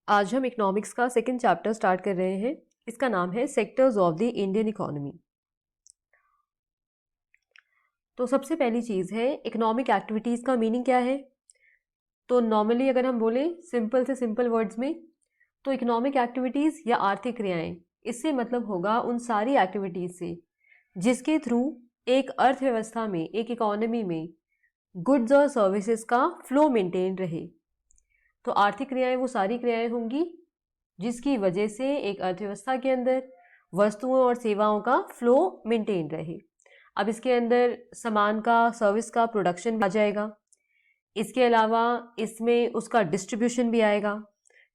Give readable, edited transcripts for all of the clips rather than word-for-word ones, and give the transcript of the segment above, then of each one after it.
आज हम इकोनॉमिक्स का सेकंड चैप्टर स्टार्ट कर रहे हैं। इसका नाम है sectors of the Indian economy. तो सबसे पहली चीज़ है इकोनॉमिक एक्टिविटीज़ का मीनिंग क्या है। तो नॉर्मली अगर हम बोलें सिंपल से सिंपल वर्ड्स में, तो इकोनॉमिक एक्टिविटीज़ या आर्थिक क्रियाएं, इससे मतलब होगा उन सारी एक्टिविटीज़ से जिसके थ्रू एक अर्थव्यवस्था में, एक इकोनॉमी में गुड्स और सर्विसेज का फ्लो मेंटेन रहे। तो आर्थिक क्रियाएं वो सारी क्रियाएं होंगी जिसकी वजह से एक अर्थव्यवस्था के अंदर वस्तुओं और सेवाओं का फ्लो मेंटेन रहे। अब इसके अंदर सामान का, सर्विस का प्रोडक्शन भी आ जाएगा। इसके अलावा इसमें उसका डिस्ट्रीब्यूशन भी आएगा।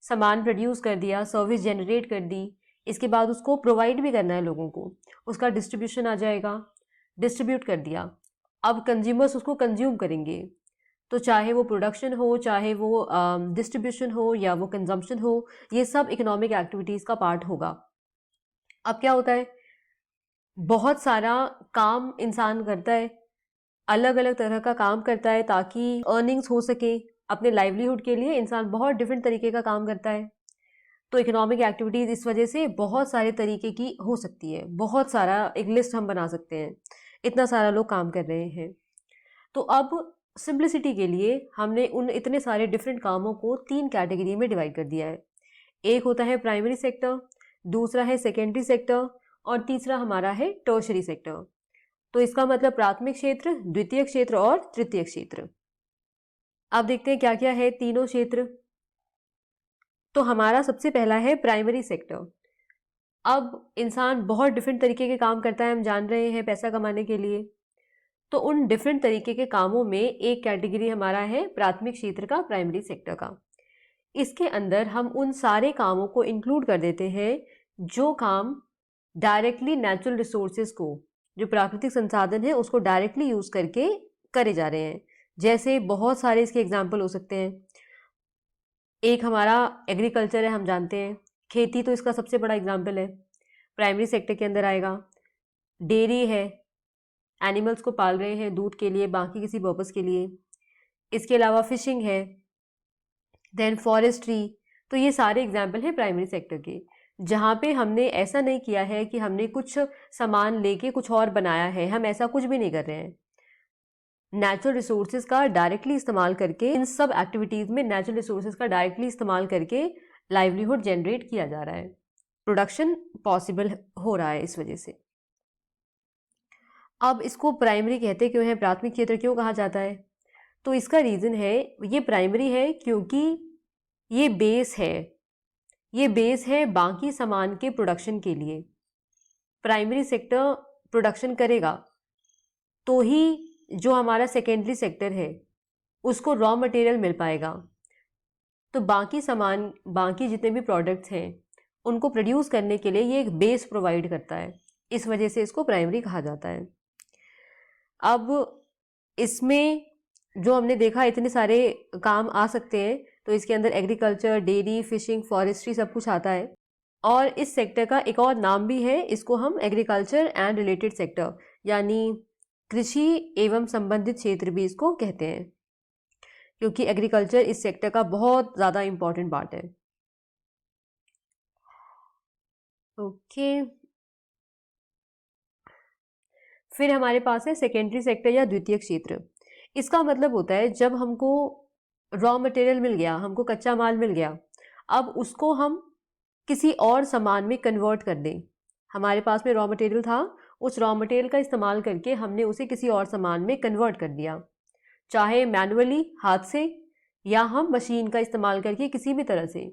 सामान प्रोड्यूस कर दिया, सर्विस जनरेट कर दी, इसके बाद उसको प्रोवाइड भी करना है लोगों को, उसका डिस्ट्रीब्यूशन आ जाएगा। डिस्ट्रीब्यूट कर दिया, अब कंज्यूमर्स उसको कंज्यूम करेंगे। तो चाहे वो प्रोडक्शन हो, चाहे वो डिस्ट्रीब्यूशन हो या वो कंजम्पशन हो, ये सब इकोनॉमिक एक्टिविटीज़ का पार्ट होगा। अब क्या होता है, बहुत सारा काम इंसान करता है, अलग अलग तरह का काम करता है ताकि अर्निंग्स हो सके। अपने लाइवलीहुड के लिए इंसान बहुत डिफरेंट तरीके का काम करता है। तो इकोनॉमिक एक्टिविटीज़ इस वजह से बहुत सारे तरीके की हो सकती है। बहुत सारा एक लिस्ट हम बना सकते हैं, इतना सारा लोग काम कर रहे हैं। तो अब सिंप्लिसिटी के लिए हमने उन इतने सारे डिफरेंट कामों को 3 कैटेगरी में डिवाइड कर दिया है। एक होता है प्राइमरी सेक्टर, दूसरा है सेकेंडरी सेक्टर और तीसरा हमारा है टर्शरी सेक्टर। तो इसका मतलब प्राथमिक क्षेत्र, द्वितीयक क्षेत्र और तृतीयक क्षेत्र। अब देखते हैं क्या क्या है तीनों क्षेत्र। तो हमारा सबसे पहला है प्राइमरी सेक्टर। अब इंसान बहुत डिफरेंट तरीके के काम करता है, हम जान रहे हैं, पैसा कमाने के लिए। तो उन डिफरेंट तरीके के कामों में एक कैटेगरी हमारा है प्राथमिक क्षेत्र का, प्राइमरी सेक्टर का। इसके अंदर हम उन सारे कामों को इंक्लूड कर देते हैं जो काम डायरेक्टली नेचुरल रिसोर्सेज को, जो प्राकृतिक संसाधन है, उसको डायरेक्टली यूज करके करे जा रहे हैं। जैसे बहुत सारे इसके एग्जाम्पल हो सकते हैं। एक हमारा एग्रीकल्चर है, हम जानते हैं, खेती तो इसका सबसे बड़ा एग्जाम्पल है, प्राइमरी सेक्टर के अंदर आएगा। डेयरी है, एनिमल्स को पाल रहे हैं दूध के लिए, बाकी किसी पर्पस के लिए। इसके अलावा फिशिंग है, देन फॉरेस्ट्री। तो ये सारे एग्जाम्पल हैं प्राइमरी सेक्टर के, जहाँ पे हमने ऐसा नहीं किया है कि हमने कुछ सामान लेके कुछ और बनाया है। हम ऐसा कुछ भी नहीं कर रहे हैं। नेचुरल रिसोर्सेज का डायरेक्टली इस्तेमाल करके, इन सब एक्टिविटीज़ में नेचुरल रिसोर्सेज का डायरेक्टली इस्तेमाल करके लाइवलीहुड जनरेट किया जा रहा है, प्रोडक्शन पॉसिबल हो रहा है इस वजह से। अब इसको प्राइमरी कहते क्यों हैं, प्राथमिक क्षेत्र क्यों कहा जाता है? तो इसका रीज़न है, ये प्राइमरी है क्योंकि ये बेस है, ये बेस है बाकी सामान के प्रोडक्शन के लिए। प्राइमरी सेक्टर प्रोडक्शन करेगा तो ही जो हमारा सेकेंडरी सेक्टर है उसको रॉ मटेरियल मिल पाएगा। तो बाकी सामान, बाकी जितने भी प्रोडक्ट्स हैं, उनको प्रोड्यूस करने के लिए ये एक बेस प्रोवाइड करता है। इस वजह से इसको प्राइमरी कहा जाता है। अब इसमें जो हमने देखा इतने सारे काम आ सकते हैं, तो इसके अंदर एग्रीकल्चर, डेयरी, फिशिंग, फॉरेस्ट्री सब कुछ आता है। और इस सेक्टर का एक और नाम भी है, इसको हम एग्रीकल्चर एंड रिलेटेड सेक्टर यानी कृषि एवं संबंधित क्षेत्र भी इसको कहते हैं, क्योंकि एग्रीकल्चर इस सेक्टर का बहुत ज़्यादा इम्पॉर्टेंट पार्ट है। ओके, फिर हमारे पास है सेकेंडरी सेक्टर या द्वितीय क्षेत्र। इसका मतलब होता है जब हमको रॉ मटेरियल मिल गया, हमको कच्चा माल मिल गया, अब उसको हम किसी और सामान में कन्वर्ट कर दें। हमारे पास में रॉ मटेरियल था, उस रॉ मटेरियल का इस्तेमाल करके हमने उसे किसी और सामान में कन्वर्ट कर दिया, चाहे मैनुअली हाथ से या हम मशीन का इस्तेमाल करके, किसी भी तरह से।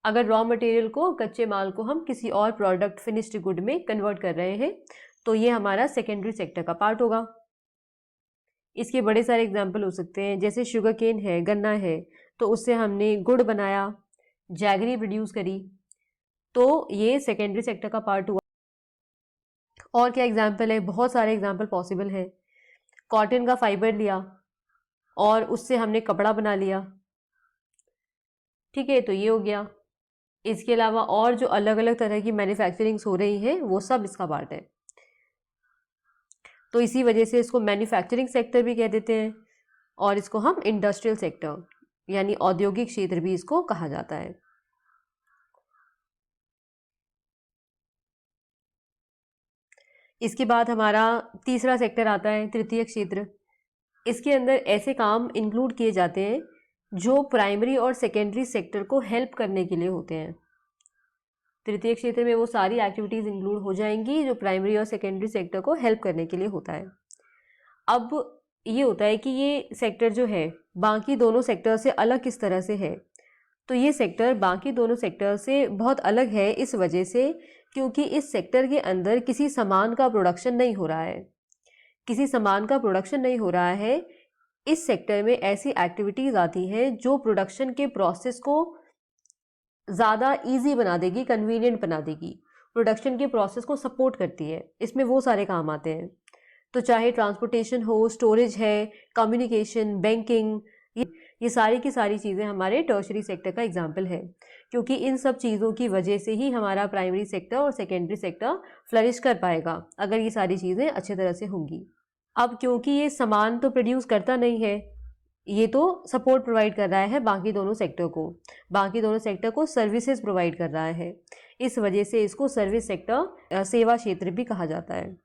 अगर रॉ मटेरियल को, कच्चे माल को हम किसी और प्रोडक्ट, फिनिश्ड गुड में कन्वर्ट कर रहे हैं, तो ये हमारा सेकेंडरी सेक्टर का पार्ट होगा। इसके बड़े सारे एग्जाम्पल हो सकते हैं, जैसे शुगर केन है, गन्ना है, तो उससे हमने गुड़ बनाया, जैगरी प्रोड्यूस करी, तो ये सेकेंडरी सेक्टर का पार्ट हुआ। और क्या एग्जाम्पल है, बहुत सारे एग्जाम्पल पॉसिबल है। कॉटन का फाइबर लिया और उससे हमने कपड़ा बना लिया, ठीक है, तो ये हो गया। इसके अलावा और जो अलग अलग तरह की मैन्युफैक्चरिंग्स हो रही हैं, वो सब इसका पार्ट है। तो इसी वजह से इसको मैन्युफैक्चरिंग सेक्टर भी कह देते हैं और इसको हम इंडस्ट्रियल सेक्टर यानी औद्योगिक क्षेत्र भी इसको कहा जाता है। इसके बाद हमारा तीसरा सेक्टर आता है तृतीय क्षेत्र। इसके अंदर ऐसे काम इंक्लूड किए जाते हैं जो प्राइमरी और सेकेंडरी सेक्टर को हेल्प करने के लिए होते हैं। तृतीय क्षेत्र में वो सारी एक्टिविटीज़ इंक्लूड हो जाएंगी जो प्राइमरी और सेकेंडरी सेक्टर को हेल्प करने के लिए होता है। अब ये होता है कि ये सेक्टर जो है बाकी दोनों सेक्टर से अलग किस तरह से है। तो ये सेक्टर बाकी दोनों सेक्टर से बहुत अलग है इस वजह से क्योंकि इस सेक्टर के अंदर किसी सामान का प्रोडक्शन नहीं हो रहा है। किसी सामान का प्रोडक्शन नहीं हो रहा है। इस सेक्टर में ऐसी एक्टिविटीज़ आती हैं जो प्रोडक्शन के प्रोसेस को ज़्यादा इजी बना देगी, कन्वीनियंट बना देगी, प्रोडक्शन के प्रोसेस को सपोर्ट करती है। इसमें वो सारे काम आते हैं। तो चाहे ट्रांसपोर्टेशन हो, स्टोरेज है, कम्युनिकेशन, बैंकिंग, ये सारी की सारी चीज़ें हमारे टर्शरी सेक्टर का एग्जाम्पल है क्योंकि इन सब चीज़ों की वजह से ही हमारा प्राइमरी सेक्टर और सेकेंडरी सेक्टर फ्लरिश कर पाएगा अगर ये सारी चीज़ें अच्छी तरह से होंगी। अब क्योंकि ये सामान तो प्रोड्यूस करता नहीं है, ये तो सपोर्ट प्रोवाइड कर रहा है बाकी दोनों सेक्टर को, बाकी दोनों सेक्टर को सर्विसेज प्रोवाइड कर रहा है। इस वजह से इसको सर्विस सेक्टर, सेवा क्षेत्र भी कहा जाता है।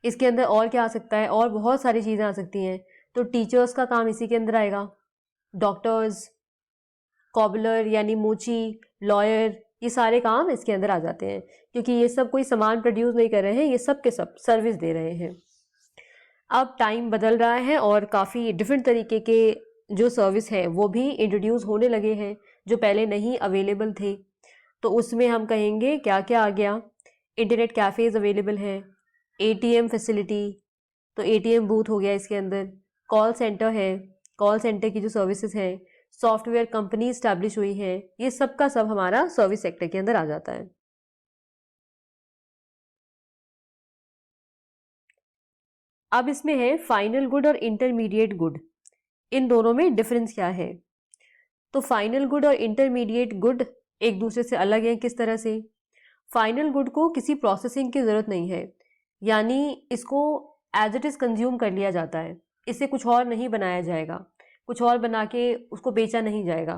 इसके अंदर और क्या आ सकता है? और बहुत सारी चीज़ें आ सकती हैं। तो टीचर्स का काम इसी के अंदर आएगा, डॉक्टर्स, कॉबलर यानी मोची, लॉयर, ये सारे काम इसके अंदर आ जाते हैं क्योंकि ये सब कोई सामान प्रोड्यूस नहीं कर रहे हैं, ये सब के सब सर्विस दे रहे हैं। अब टाइम बदल रहा है और काफ़ी डिफरेंट तरीके के जो सर्विस है वो भी इंट्रोड्यूस होने लगे हैं जो पहले नहीं अवेलेबल थे। तो उसमें हम कहेंगे क्या क्या आ गया। इंटरनेट कैफ़ेज़ अवेलेबल हैं, एटीएम फैसिलिटी, तो एटीएम बूथ हो गया इसके अंदर, कॉल सेंटर है, कॉल सेंटर की जो सर्विसेज हैं, सॉफ्टवेयर कंपनी इस्टेब्लिश हुई है, ये सब का सब हमारा सर्विस सेक्टर के अंदर आ जाता है। अब इसमें है फाइनल गुड और इंटरमीडिएट गुड, इन दोनों में डिफरेंस क्या है। तो फाइनल गुड और इंटरमीडिएट गुड एक दूसरे से अलग है। किस तरह से? फाइनल गुड को किसी प्रोसेसिंग की ज़रूरत नहीं है, यानी इसको एज इट इज़ कंज्यूम कर लिया जाता है, इससे कुछ और नहीं बनाया जाएगा, कुछ और बना के उसको बेचा नहीं जाएगा,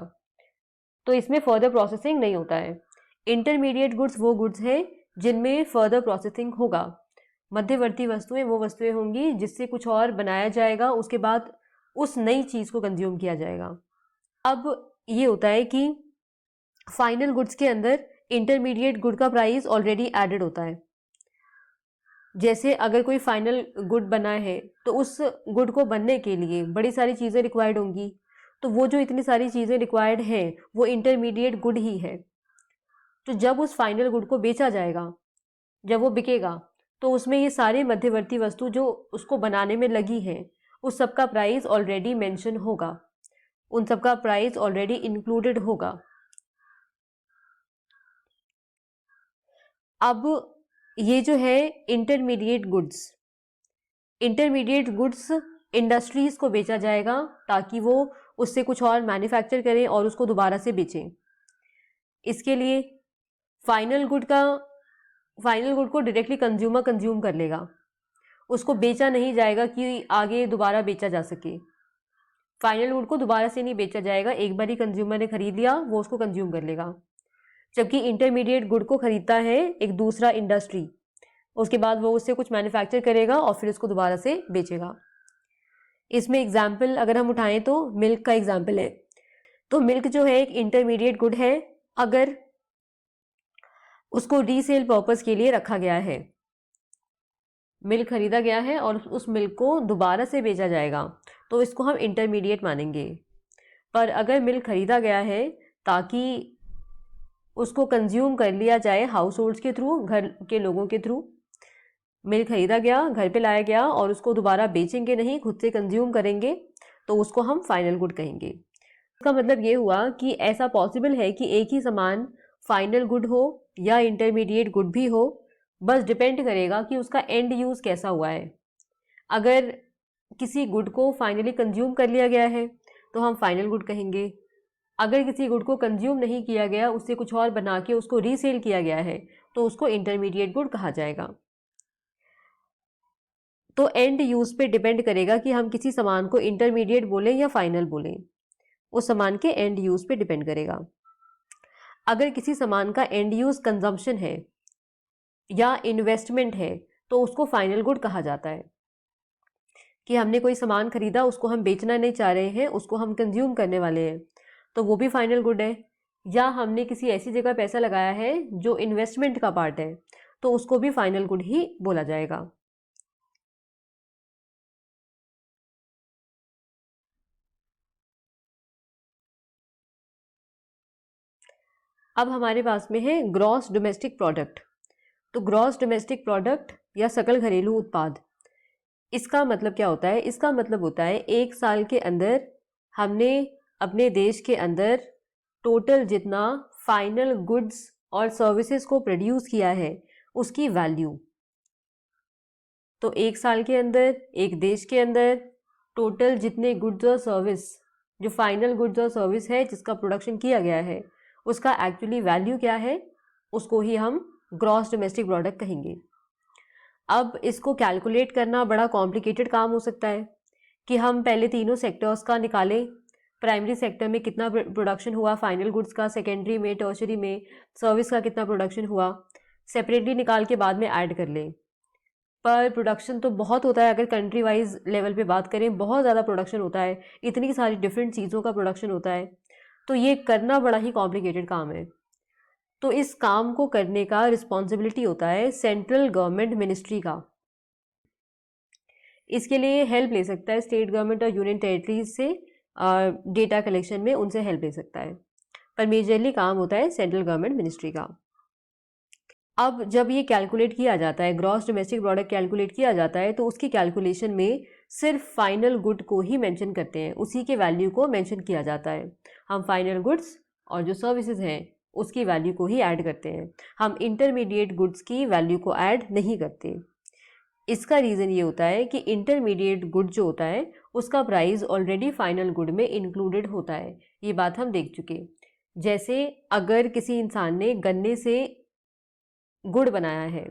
तो इसमें फर्दर प्रोसेसिंग नहीं होता है। इंटरमीडिएट गुड्स वो गुड्स हैं जिनमें फर्दर प्रोसेसिंग होगा। मध्यवर्ती वस्तुएं वो वस्तुएं होंगी जिससे कुछ और बनाया जाएगा, उसके बाद उस नई चीज़ को कंज्यूम किया जाएगा। अब ये होता है कि फाइनल गुड्स के अंदर इंटरमीडिएट गुड का प्राइस ऑलरेडी एडेड होता है। जैसे अगर कोई फाइनल गुड बना है तो उस गुड को बनने के लिए बड़ी सारी चीज़ें रिक्वायर्ड होंगी, तो वो जो इतनी सारी चीज़ें रिक्वायर्ड हैं वो इंटरमीडिएट गुड ही है। तो जब उस फाइनल गुड को बेचा जाएगा, जब वो बिकेगा, तो उसमें ये सारे मध्यवर्ती वस्तु जो उसको बनाने में लगी हैं उस सब का प्राइस ऑलरेडी मेंशन होगा, उन सब का प्राइस ऑलरेडी इंक्लूडेड होगा। अब ये जो है इंटरमीडिएट गुड्स इंडस्ट्रीज़ को बेचा जाएगा ताकि वो उससे कुछ और मैन्युफैक्चर करें और उसको दोबारा से बेचें। इसके लिए फाइनल गुड को डायरेक्टली कंज्यूमर कंज्यूम कर लेगा, उसको बेचा नहीं जाएगा कि आगे दोबारा बेचा जा सके। फाइनल गुड को दोबारा से नहीं बेचा जाएगा, एक बार ही कंज्यूमर ने खरीद लिया वो उसको कंज्यूम कर लेगा। जबकि इंटरमीडिएट गुड को खरीदता है एक दूसरा इंडस्ट्री, उसके बाद वो उससे कुछ मैन्युफैक्चर करेगा और फिर उसको दोबारा से बेचेगा। इसमें एग्जाम्पल अगर हम उठाएं तो मिल्क का एग्जाम्पल है। तो मिल्क जो है एक इंटरमीडिएट गुड है, अगर उसको रीसेल पर्पस के लिए रखा गया है, मिल्क खरीदा गया है और उस मिल्क को दोबारा से बेचा जाएगा तो इसको हम इंटरमीडिएट मानेंगे। पर अगर मिल्क खरीदा गया है ताकि उसको कंज्यूम कर लिया जाए हाउस होल्ड्स के थ्रू, घर के लोगों के थ्रू, मिल्क खरीदा गया, घर पे लाया गया और उसको दोबारा बेचेंगे नहीं, खुद से कंज्यूम करेंगे, तो उसको हम फाइनल गुड कहेंगे। इसका मतलब ये हुआ कि ऐसा पॉसिबल है कि एक ही सामान फाइनल गुड हो या इंटरमीडिएट गुड भी हो, बस डिपेंड करेगा कि उसका एंड यूज़ कैसा हुआ है। अगर किसी गुड को फाइनली कंज्यूम कर लिया गया है तो हम फाइनल गुड कहेंगे। अगर किसी गुड को कंज्यूम नहीं किया गया, उससे कुछ और बना के उसको रीसेल किया गया है, तो उसको इंटरमीडिएट गुड कहा जाएगा। तो एंड यूज़ पे डिपेंड करेगा कि हम किसी सामान को इंटरमीडिएट बोलें या फाइनल बोलें, उस सामान के एंड यूज़ पे डिपेंड करेगा। अगर किसी सामान का एंड यूज़ कंजम्पशन है या इन्वेस्टमेंट है तो उसको फाइनल गुड कहा जाता है। कि हमने कोई सामान खरीदा, उसको हम बेचना नहीं चाह रहे हैं, उसको हम कंज्यूम करने वाले हैं, तो वो भी फाइनल गुड है। या हमने किसी ऐसी जगह पैसा लगाया है जो इन्वेस्टमेंट का पार्ट है, तो उसको भी फाइनल गुड ही बोला जाएगा। अब हमारे पास में है ग्रॉस डोमेस्टिक प्रोडक्ट। तो ग्रॉस डोमेस्टिक प्रोडक्ट या सकल घरेलू उत्पाद, इसका मतलब क्या होता है? इसका मतलब होता है एक साल के अंदर हमने अपने देश के अंदर टोटल जितना फाइनल गुड्स और सर्विसेज को प्रोड्यूस किया है उसकी वैल्यू। तो एक साल के अंदर एक देश के अंदर टोटल जितने गुड्स और सर्विस, जो फाइनल गुड्स और सर्विस है जिसका प्रोडक्शन किया गया है, उसका एक्चुअली वैल्यू क्या है, उसको ही हम ग्रॉस डोमेस्टिक प्रोडक्ट कहेंगे। अब इसको कैलकुलेट करना बड़ा कॉम्प्लिकेटेड काम हो सकता है कि हम पहले तीनों सेक्टर्स का निकालें। प्राइमरी सेक्टर में कितना प्रोडक्शन हुआ फाइनल गुड्स का, सेकेंडरी में, टर्शरी में सर्विस का कितना प्रोडक्शन हुआ, सेपरेटली निकाल के बाद में ऐड कर लें। पर प्रोडक्शन तो बहुत होता है, अगर कंट्री वाइज लेवल पे बात करें बहुत ज़्यादा प्रोडक्शन होता है, इतनी सारी डिफरेंट चीज़ों का प्रोडक्शन होता है, तो ये करना बड़ा ही कॉम्प्लिकेटेड काम है। तो इस काम को करने का रिस्पॉन्सिबिलिटी होता है सेंट्रल गवर्नमेंट मिनिस्ट्री का। इसके लिए हेल्प ले सकता है स्टेट गवर्नमेंट और यूनियन टेरिटरीज से, डेटा कलेक्शन में उनसे हेल्प ले सकता है, पर मेजरली काम होता है सेंट्रल गवर्नमेंट मिनिस्ट्री का। अब जब ये कैलकुलेट किया जाता है, ग्रॉस डोमेस्टिक प्रोडक्ट कैलकुलेट किया जाता है, तो उसकी कैलकुलेशन में सिर्फ फाइनल गुड को ही मेंशन करते हैं, उसी के वैल्यू को मेंशन किया जाता है। हम फाइनल गुड्स और जो सर्विसेज हैं उसकी वैल्यू को ही ऐड करते हैं, हम इंटरमीडिएट गुड्स की वैल्यू को ऐड नहीं करते। इसका रीज़न ये होता है कि इंटरमीडिएट गुड जो होता है उसका प्राइस ऑलरेडी फाइनल गुड में इंक्लूडेड होता है। ये बात हम देख चुके। जैसे अगर किसी इंसान ने गन्ने से गुड़ बनाया है,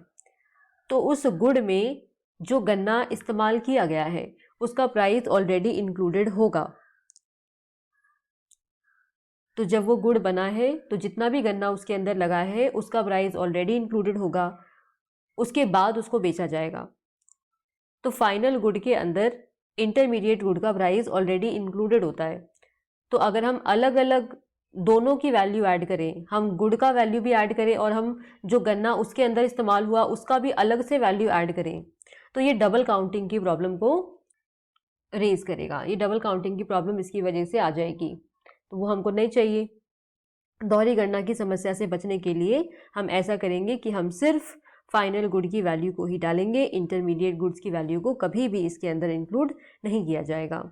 तो उस गुड़ में जो गन्ना इस्तेमाल किया गया है उसका प्राइस ऑलरेडी इंक्लूडेड होगा। तो जब वो गुड़ बना है तो जितना भी गन्ना उसके अंदर लगा है उसका प्राइस ऑलरेडी इंक्लूडेड होगा, उसके बाद उसको बेचा जाएगा। तो फाइनल गुड के अंदर इंटरमीडिएट गुड का प्राइस ऑलरेडी इंक्लूडेड होता है। तो अगर हम अलग अलग दोनों की वैल्यू ऐड करें, हम गुड का वैल्यू भी ऐड करें और हम जो गन्ना उसके अंदर इस्तेमाल हुआ उसका भी अलग से वैल्यू ऐड करें, तो ये डबल काउंटिंग की प्रॉब्लम को रेज करेगा। ये डबल काउंटिंग की प्रॉब्लम इसकी वजह से आ जाएगी, तो वो हमको नहीं चाहिए। दोहरी गणना की समस्या से बचने के लिए हम ऐसा करेंगे कि हम सिर्फ फाइनल गुड की वैल्यू को ही डालेंगे, इंटरमीडिएट गुड्स की वैल्यू को कभी भी इसके अंदर इंक्लूड नहीं किया जाएगा।